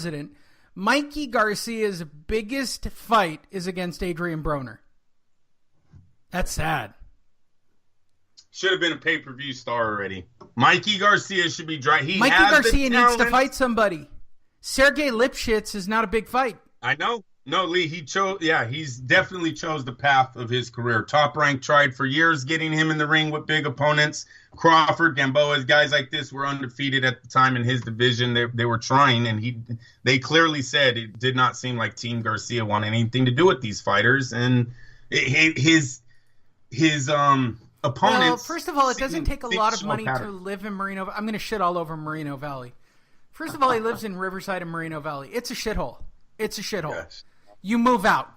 president, Mikey Garcia's biggest fight is against Adrien Broner. That's sad. Should have been a pay-per-view star already. Mikey Garcia should be dry. Mikey Garcia needs to fight somebody. Sergey Lipschitz is not a big fight. I know. No, Lee, he's definitely chose the path of his career. Top Rank tried for years getting him in the ring with big opponents. Crawford, Gamboa, guys like this were undefeated at the time in his division. They were trying, and they clearly said it did not seem like Team Garcia wanted anything to do with these fighters. And his opponents... Well, first of all, it doesn't take a lot of money to live in Moreno. I'm going to shit all over Moreno Valley. First of all, he lives in Riverside and Moreno Valley. It's a shithole. It's a shithole. Yes. You move out.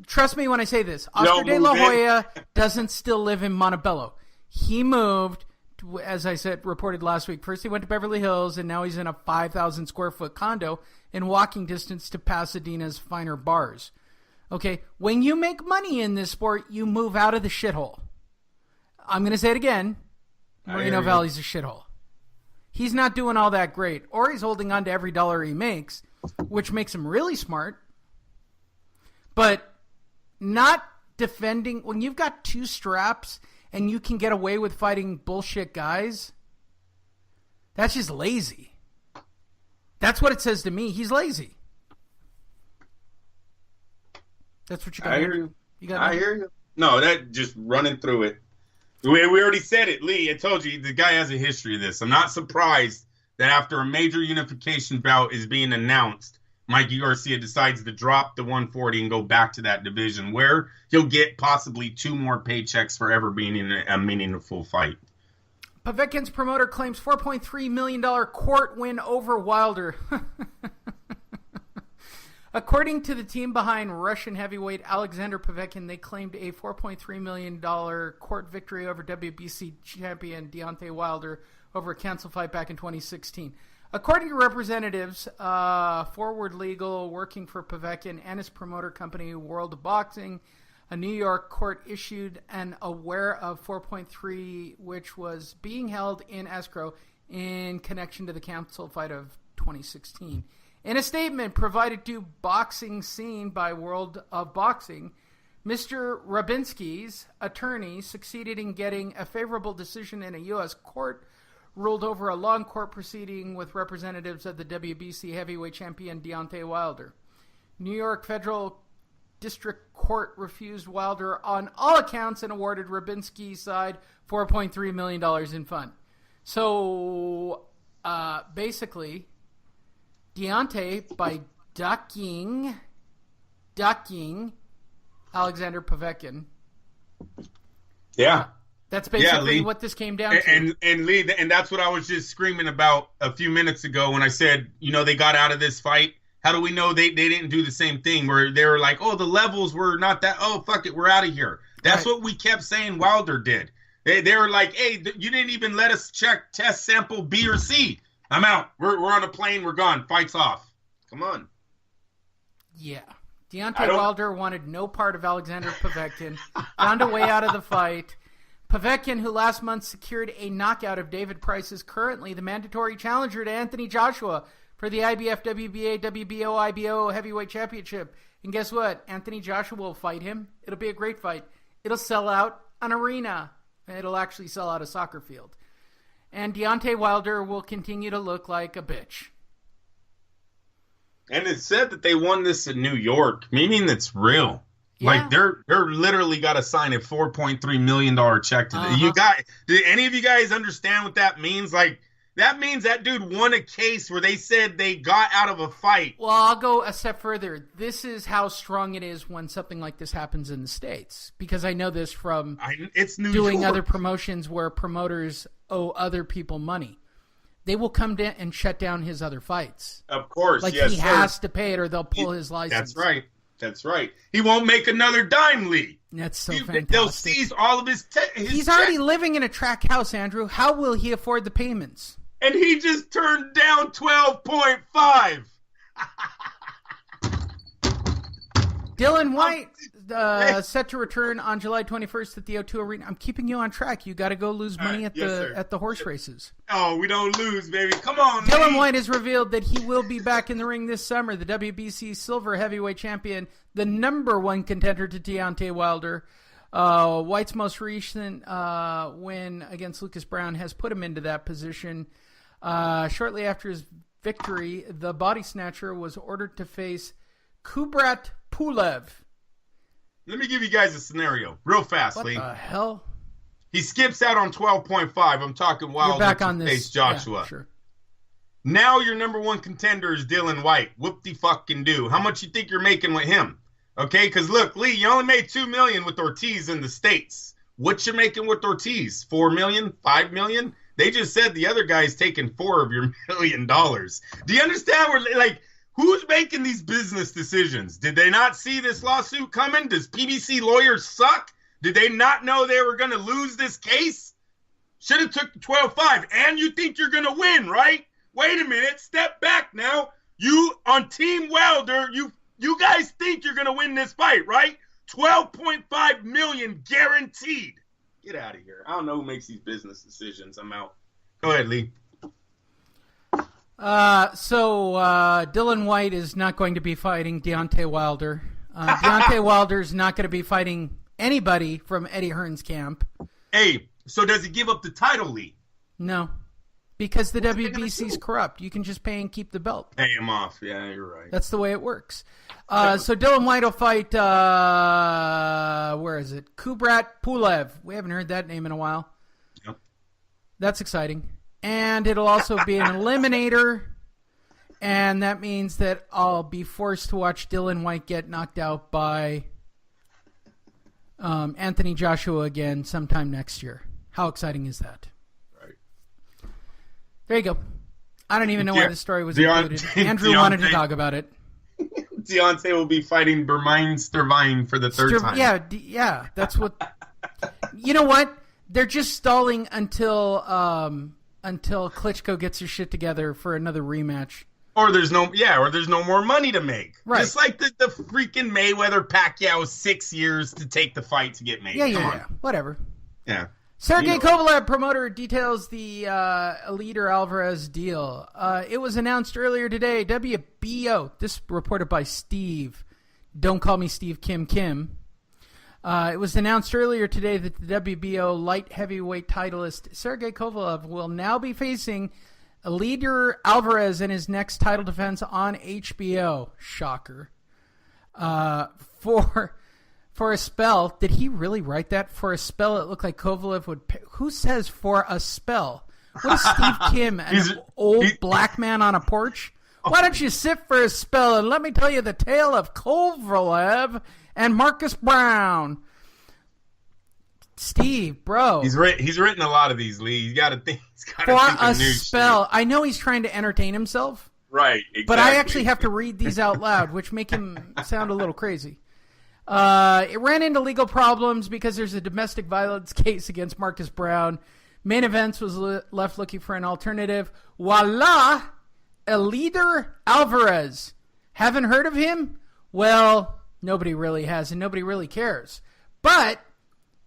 Trust me when I say this. Oscar-de-la-Hoya doesn't still live in Montebello. He moved, as I said, reported last week. First he went to Beverly Hills, and now he's in a 5,000 square foot condo in walking distance to Pasadena's finer bars. Okay, when you make money in this sport, you move out of the shithole. I'm going to say it again. Moreno Valley's a shithole. He's not doing all that great, or he's holding on to every dollar he makes, which makes him really smart. But not defending, when you've got 2 straps and you can get away with fighting bullshit guys, that's just lazy. That's what it says to me. He's lazy. That's what you got. I hear you. I hear you. No, that just running through it. We already said it, Lee. I told you, the guy has a history of this. I'm not surprised that after a major unification bout is being announced, Mikey Garcia decides to drop the 140 and go back to that division where he'll get possibly 2 more paychecks for ever being in a meaningful fight. Povetkin's promoter claims $4.3 million court win over Wilder. According to the team behind Russian heavyweight Alexander Povetkin, they claimed a $4.3 million court victory over WBC champion Deontay Wilder over a canceled fight back in 2016. According to representatives, Forward Legal, working for Povetkin and his promoter company, World of Boxing, a New York court issued an aware of 4.3, which was being held in escrow in connection to the canceled fight of 2016. In a statement provided to Boxing Scene by World of Boxing, Mr. Rabinski's attorney succeeded in getting a favorable decision in a U.S. court, ruled over a long court proceeding with representatives of the WBC heavyweight champion Deontay Wilder. New York Federal District Court refused Wilder on all accounts and awarded Rabinski's side $4.3 million in fund. So, basically, Deontay, by ducking Alexander Povetkin. Yeah. That's basically what this came down to. And Lee, and that's what I was just screaming about a few minutes ago when I said, they got out of this fight. How do we know they didn't do the same thing where they were like, oh, the levels were not that, oh, fuck it, we're out of here. That's right. What we kept saying Wilder did. They were like, hey, you didn't even let us check test sample B or C. I'm out. We're on a plane. We're gone. Fight's off. Come on. Yeah. Deontay Wilder wanted no part of Alexander Povetkin. Found a way out of the fight. Povetkin, who last month secured a knockout of David Price, is currently the mandatory challenger to Anthony Joshua for the IBF, WBA, WBO, IBO heavyweight championship. And guess what? Anthony Joshua will fight him. It'll be a great fight. It'll sell out an arena. It'll actually sell out a soccer field. And Deontay Wilder will continue to look like a bitch. And it's said that they won this in New York, meaning it's real. Yeah. Like they're literally got to sign a $4.3 million check to them. Did any of you guys understand what that means? Like that means that dude won a case where they said they got out of a fight. Well, I'll go a step further. This is how strong it is when something like this happens in the States, because I know this from doing other promotions where promoters owe other people money. They will come down and shut down his other fights. Of course, like he has to pay it, or they'll pull his license. That's right. He won't make another dime, Lee. That's so fantastic. They'll seize all of his He's already living in a track house, Andrew. How will he afford the payments? And he just turned down 12.5. Dylan White set to return on July 21st at the O2 Arena. I'm keeping you on track. You got to go lose money at the horse races. Oh, we don't lose, baby. Come on, Dylan White has revealed that he will be back in the ring this summer. The WBC Silver Heavyweight Champion, the number one contender to Deontay Wilder. White's most recent win against Lucas Brown has put him into that position. Shortly after his victory, the body snatcher was ordered to face Kubrat Pulev. Let me give you guys a scenario real fast, Lee. What the hell? He skips out on 12.5. I'm talking Wilder to face Joshua. Yeah, sure. Now your number one contender is Dylan White. Whoop-de-fucking-do. How much you think you're making with him? Okay, because look, Lee, you only made $2 million with Ortiz in the States. What you making with Ortiz? $4 million? $5 million? They just said the other guy's taking $4 of your $1 million. Do you understand? Who's making these business decisions? Did they not see this lawsuit coming? Does PBC lawyers suck? Did they not know they were going to lose this case? Should have took the 12.5. And you think you're going to win, right? Wait a minute. Step back now. You on Team Wilder, you guys think you're going to win this fight, right? $12.5 million guaranteed. Get out of here. I don't know who makes these business decisions. I'm out. Go ahead, Lee. So Dylan White is not going to be fighting Deontay Wilder. Deontay Wilder is not going to be fighting anybody from Eddie Hearn's camp. Hey, so does he give up the title, Lee? No, because the WBC's corrupt. You can just pay and keep the belt. Pay him off. Yeah, you're right. That's the way it works. So Dylan White will fight, where is it? Kubrat Pulev. We haven't heard that name in a while. Yep. That's exciting. And it'll also be an eliminator, and that means that I'll be forced to watch Dylan White get knocked out by Anthony Joshua again sometime next year. How exciting is that? Right. There you go. I don't even know why this story was included. Andrew wanted to talk about it. Deontay will be fighting Bermine for the third time. Yeah, that's what... You know what? They're just stalling until Klitschko gets his shit together for another rematch. Or there's no more money to make. Right. Just like the freaking Mayweather-Pacquiao 6 years to take the fight to get made. Yeah. Whatever. Yeah. Sergey Kovalev, promoter, details the Alvarez deal. It was announced earlier today, WBO, this reported by Steve, don't call me Steve Kim. It was announced earlier today that the WBO light heavyweight titleist Sergey Kovalev will now be facing Leader Alvarez in his next title defense on HBO. Shocker. For a spell, did he really write that? For a spell, it looked like Kovalev would pay. Who says for a spell? What is Steve Kim, an old black man on a porch? Why don't you sit for a spell and let me tell you the tale of Kovalev and Marcus Brown? Steve, bro. He's written a lot of these, Lee. You got to think. For a spell. Shit. I know he's trying to entertain himself. Right, exactly. But I actually have to read these out loud, which make him sound a little crazy. It ran into legal problems because there's a domestic violence case against Marcus Brown. Main Events was left looking for an alternative. Voila! Leader Alvarez. Haven't heard of him? Well, nobody really has, and nobody really cares. But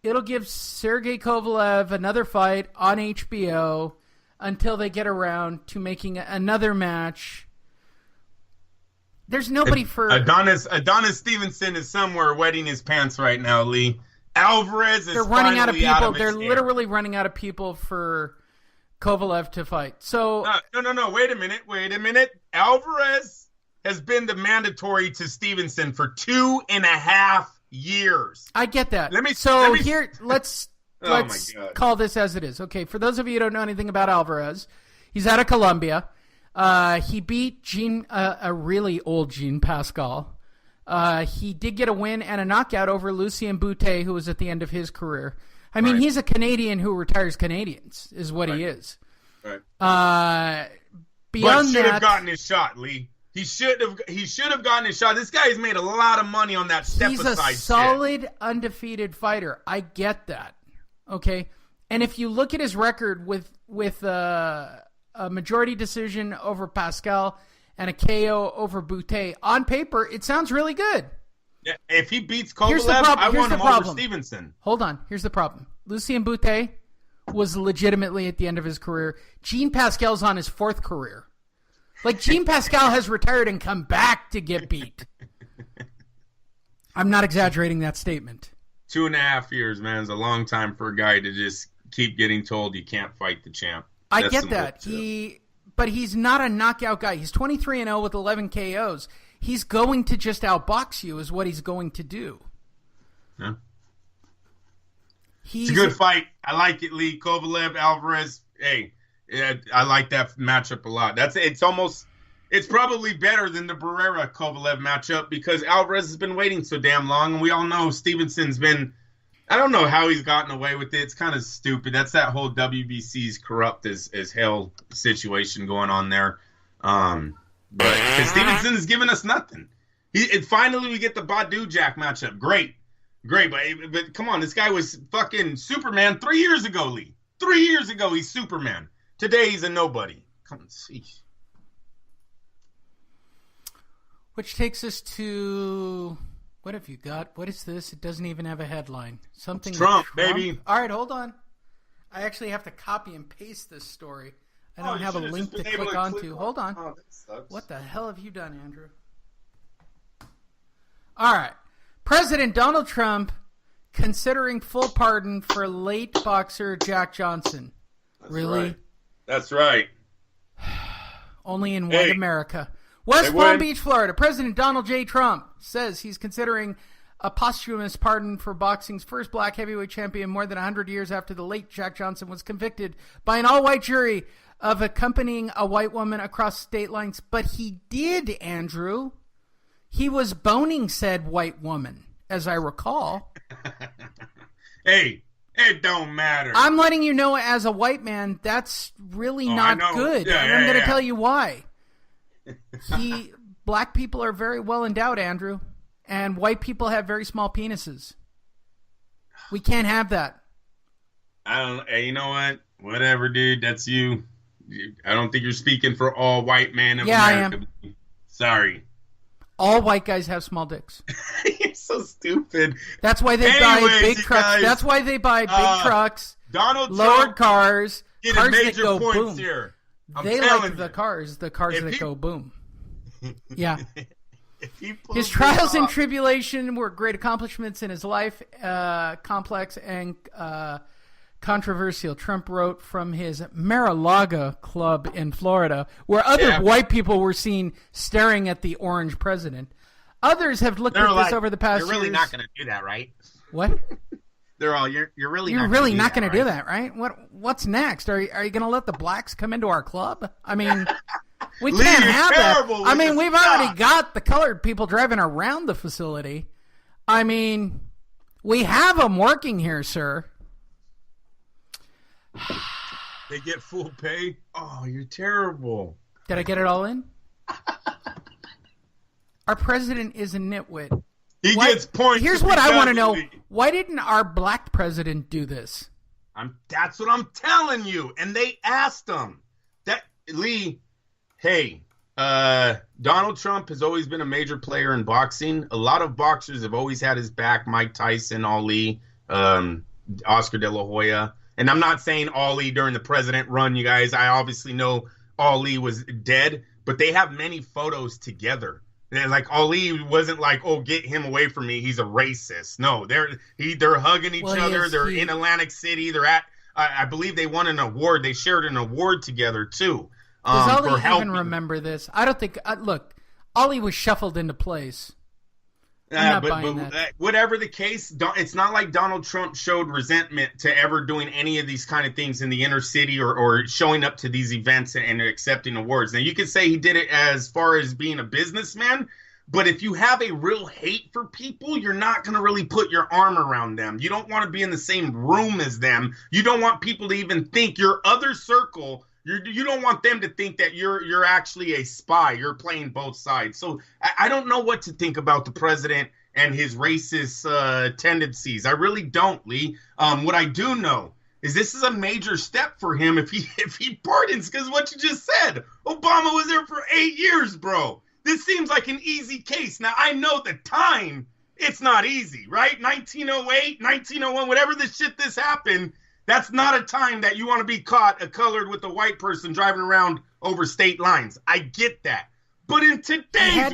it'll give Sergey Kovalev another fight on HBO until they get around to making another match. There's nobody for... Adonis Stevenson is somewhere wetting his pants right now, Lee. Alvarez is running out of people. They're literally running out of people for Kovalev to fight. So No. Wait a minute. Alvarez has been the mandatory to Stevenson for 2.5 years. I get that. Let's call this as it is. Okay, for those of you who don't know anything about Alvarez, he's out of Colombia. He beat a really old Jean Pascal. He did get a win and a knockout over Lucien Boutte, who was at the end of his career. I mean, he's a Canadian who retires Canadians, is what he is. Right. Beyond should that, have gotten his shot, Lee. He should have gotten his shot. This guy's made a lot of money on that step aside. He's a solid, undefeated fighter. I get that. Okay, and if you look at his record with a majority decision over Pascal and a KO over Boutte, on paper, it sounds really good. Yeah, if he beats Here's the Kovalev, prob- I here's want the him problem. over Stevenson. Hold on. Here's the problem. Lucien Boutte was legitimately at the end of his career. Jean Pascal's on his fourth career. Like, Jean Pascal has retired and come back to get beat. I'm not exaggerating that statement. 2.5 years, man, is a long time for a guy to just keep getting told you can't fight the champ. I get that. But he's not a knockout guy. He's 23-0 with 11 KOs. He's going to just outbox you is what he's going to do. Yeah. It's a good fight. I like it, Lee. Kovalev, Alvarez. Hey, I like that matchup a lot. It's probably better than the Barrera-Kovalev matchup because Alvarez has been waiting so damn long, and we all know Stevenson's been, I don't know how he's gotten away with it. It's kind of stupid. That's that whole WBC's corrupt as hell situation going on there. But Stevenson is giving us nothing. Finally, we get the Badu Jack matchup. Great. But come on, this guy was fucking Superman 3 years ago, Lee. 3 years ago, he's Superman. Today, he's a nobody. Come on, see. Which takes us to, what have you got? What is this? It doesn't even have a headline. Something Trump, baby. All right, hold on. I actually have to copy and paste this story. I don't have a link to click onto. Hold on. Oh, that sucks. What the hell have you done, Andrew? All right. President Donald Trump considering full pardon for late boxer Jack Johnson. Really? Right. That's right. Only in white America. West Palm Beach, Florida. President Donald J. Trump says he's considering a posthumous pardon for boxing's first black heavyweight champion more than 100 years after the late Jack Johnson was convicted by an all-white jury of accompanying a white woman across state lines. But he did, Andrew. He was boning said white woman, as I recall. Hey, it don't matter. I'm letting you know as a white man, that's really not good. And I'm going to tell you why. Black people are very well endowed, Andrew. And white people have very small penises. We can't have that. You know what? Whatever, dude. That's you. I don't think you're speaking for all white men of America. I am. Sorry. All white guys have small dicks. You're so stupid. That's why they buy big trucks. Guys, that's why they buy big trucks, Donald lowered Trump cars that go boom. Here. They like the cars that go boom. Yeah. His trials and tribulation were great accomplishments in his life, complex and controversial. Trump wrote from his Mar-a-Lago club in Florida, where other white people were seen staring at the orange president. Others have looked at this over the past years. You're really not going to do that, right? What? They're all, you're really You're not really gonna not going to do right? that, right? What's next? Are you going to let the blacks come into our club? I mean, we can't have that. I mean, we've already got the colored people driving around the facility. I mean, we have them working here, sir. They get full pay? Oh, you're terrible. Did I get it all in? Our president is a nitwit. He gets points. Here's what I want to know. Why didn't our black president do this? That's what I'm telling you. And they asked him. Lee, hey, Donald Trump has always been a major player in boxing. A lot of boxers have always had his back. Mike Tyson, Ali, Oscar-de-la-Hoya. And I'm not saying Ali during the president run, you guys. I obviously know Ali was dead, but they have many photos together. And like Ali wasn't like, oh, get him away from me. He's a racist. No, they're hugging each other. They're in Atlantic City. They're at, I believe they won an award. They shared an award together too. Does Ali even remember this? I don't think. Look, Ali was shuffled into place. I'm not buying that. Whatever the case, it's not like Donald Trump showed resentment to ever doing any of these kind of things in the inner city or showing up to these events and accepting awards. Now, you could say he did it as far as being a businessman, but if you have a real hate for people, you're not going to really put your arm around them. You don't want to be in the same room as them. You don't want people to even think your other circle. You don't want them to think that you're actually a spy. You're playing both sides. So I don't know what to think about the president and his racist tendencies. I really don't, Lee. What I do know is this is a major step for him if he pardons, because what you just said, Obama was there for 8 years, bro. This seems like an easy case. Now, I know the time it's not easy, right? 1908, 1901, whatever this happened, that's not a time that you want to be caught a colored with a white person driving around over state lines. I get that. But in today's